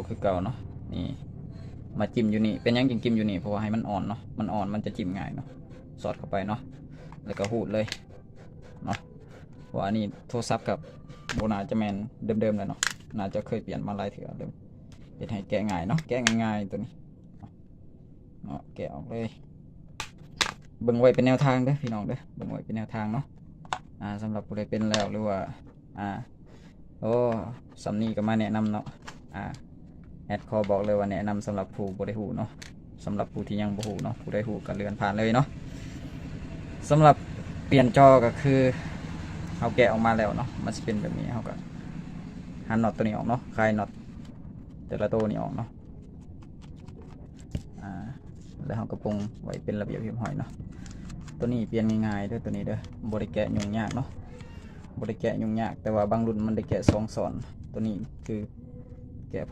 คือเก่าเนาะนี่มาจิ้มอยู่นี่เป็นยังจริงจิ้มอยู่นี่เพราะว่าให้มันอ่อนเนาะมันอ่อนมันจะจิ้มง่ายเนาะสอดเข้าไปเนาะแล้วก็หูดเลยเนาะเพราะอันนี้โทรศัพท์กับโบนาจะแมนเดิมๆเลยเนาะน่าจะเคยเปลี่ยนมาหลายเถื่อเดิมเป็นให้แกะง่ายเนาะแกะง่ายๆตัวนี้เนาะแกะออกเลยเบิ่งไว้เป็นแนวทางเด้อพี่น้องเด้อเบิ่งไว้เป็นแนวทางเนาะสำหรับผู้ใดเป็นแล้วหรือว่าโอ้สำนีก็มาแนะนำเนาะแอดคอบอกเลยว่าแนะนำสำหรับผู้บ่ได้หูเนาะสำหรับผู้ที่ยังบ่หูเนาะผู้ได้หูก็เลื่อนผ่านเลยเนาะสำหรับเปลี่ยนจอก็คือเอาแกะออกมาแล้วเนาะมันจะเป็นแบบนี้เขาก็หันน็อตตัวนี้ออกเนาะคลายน็อตแต่ละตัวนี้ออกเนาะแล้วเขาก็ปรุงไว้เป็นระเบียบเรียบร้อยเนาะตัวนี้เปลี่ยนง่ายๆด้วยตัวนี้เด้อบริแกะยุ่งยากเนาะบริแกะยุ่งยากแต่ว่าบางรุ่นมันได้แกะ2 ซ้อนตัวนี้คือแกะ